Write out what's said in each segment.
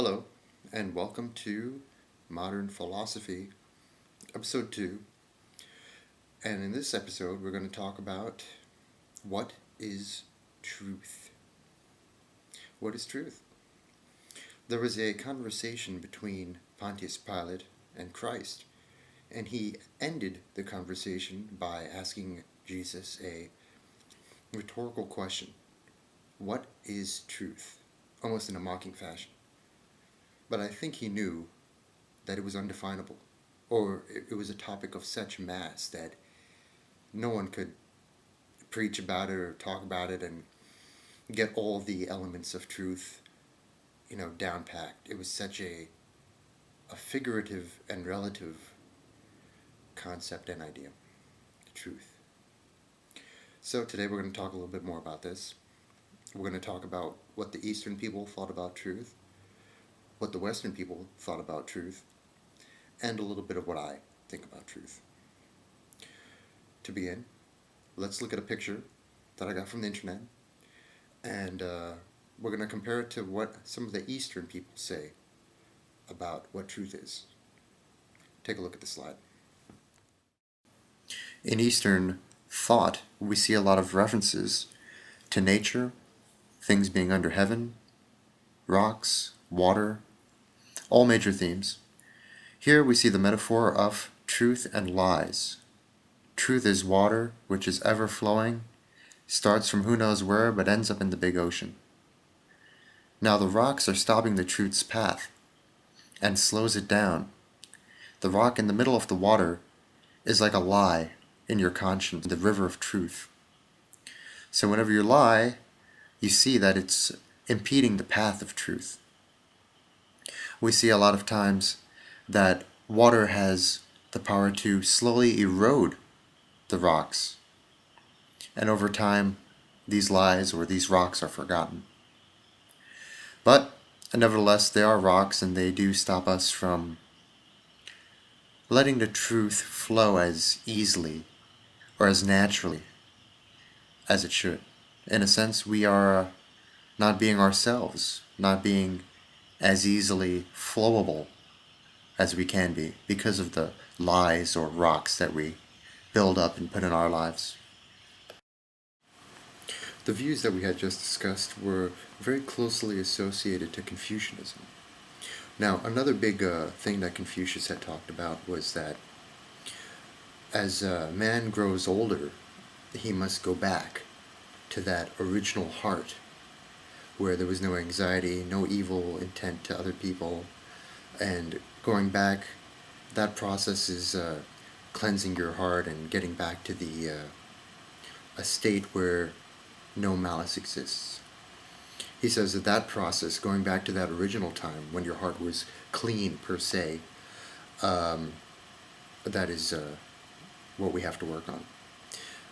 Hello, and welcome to Modern Philosophy, Episode 2. And in this episode, we're going to talk about what is truth. What is truth? There was a conversation between Pontius Pilate and Christ, and he ended the conversation by asking Jesus a rhetorical question. What is truth? Almost in a mocking fashion. But I think he knew that it was undefinable, or it was a topic of such mass that no one could preach about it or talk about it and get all the elements of truth, down packed. It was such a figurative and relative concept and idea, truth. So today we're going to talk a little bit more about this. We're going to talk about what the Eastern people thought about truth, what the Western people thought about truth, and a little bit of what I think about truth. To begin, let's look at a picture that I got from the internet, and we're going to compare it to what some of the Eastern people say about what truth is. Take a look at the slide. In Eastern thought, we see a lot of references to nature, things being under heaven, rocks, water, all major themes. Here we see the metaphor of truth and lies. Truth is water, which is ever flowing, starts from who knows where, but ends up in the big ocean. Now the rocks are stopping the truth's path and slows it down. The rock in the middle of the water is like a lie in your conscience, the river of truth. So whenever you lie, you see that it's impeding the path of truth. We see a lot of times that water has the power to slowly erode the rocks. And over time, these lies or these rocks are forgotten. But nevertheless, they are rocks, and they do stop us from letting the truth flow as easily or as naturally as it should. In a sense, we are not being ourselves, not being as easily flowable as we can be because of the lies or rocks that we build up and put in our lives. The views that we had just discussed were very closely associated to Confucianism. Now, another big thing that Confucius had talked about was that as a man grows older, he must go back to that original heart where there was no anxiety, no evil intent to other people, and going back, that process is cleansing your heart and getting back to a state where no malice exists. He says that process, going back to that original time when your heart was clean per se, that is what we have to work on.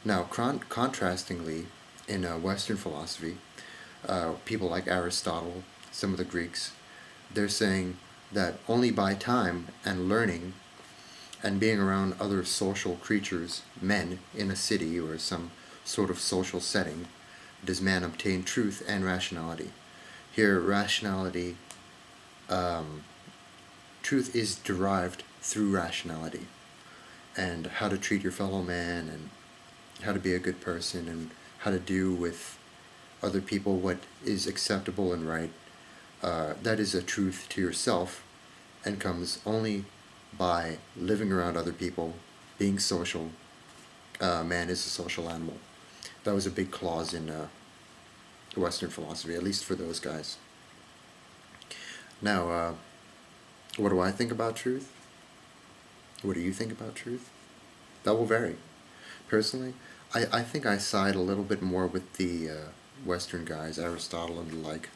Now, contrastingly, in Western philosophy, people like Aristotle, some of the Greeks, they're saying that only by time and learning and being around other social creatures, men, in a city or some sort of social setting, does man obtain truth and rationality. Here, rationality, truth is derived through rationality, and how to treat your fellow man, and how to be a good person, and how to do with other people what is acceptable and right. That is a truth to yourself, and comes only by living around other people, being social. Man is a social animal. That was a big clause in Western philosophy, at least for those guys. Now, what do I think about truth? What do you think about truth? That will vary. Personally, I think I side a little bit more with the Western guys, Aristotle and the like.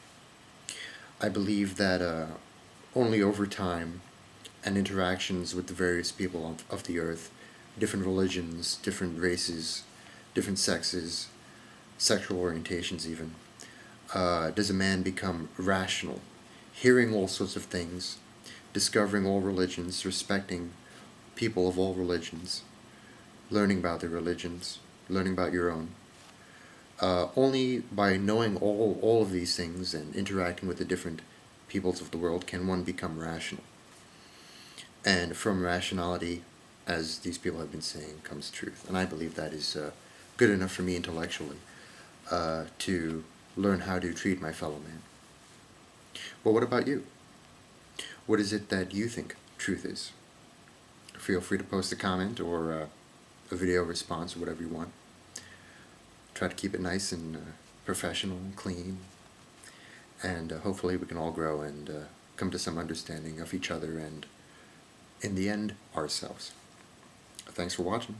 I believe that only over time and interactions with the various people of the earth, different religions, different races, different sexes, sexual orientations even, does a man become rational, hearing all sorts of things, discovering all religions, respecting people of all religions, learning about their religions, learning about your own. Only by knowing all of these things and interacting with the different peoples of the world can one become rational. And from rationality, as these people have been saying, comes truth. And I believe that is good enough for me intellectually to learn how to treat my fellow man. Well, what about you? What is it that you think truth is? Feel free to post a comment or a video response or whatever you want. Try to keep it nice and professional and clean. And hopefully we can all grow and come to some understanding of each other and, in the end, ourselves. Thanks for watching.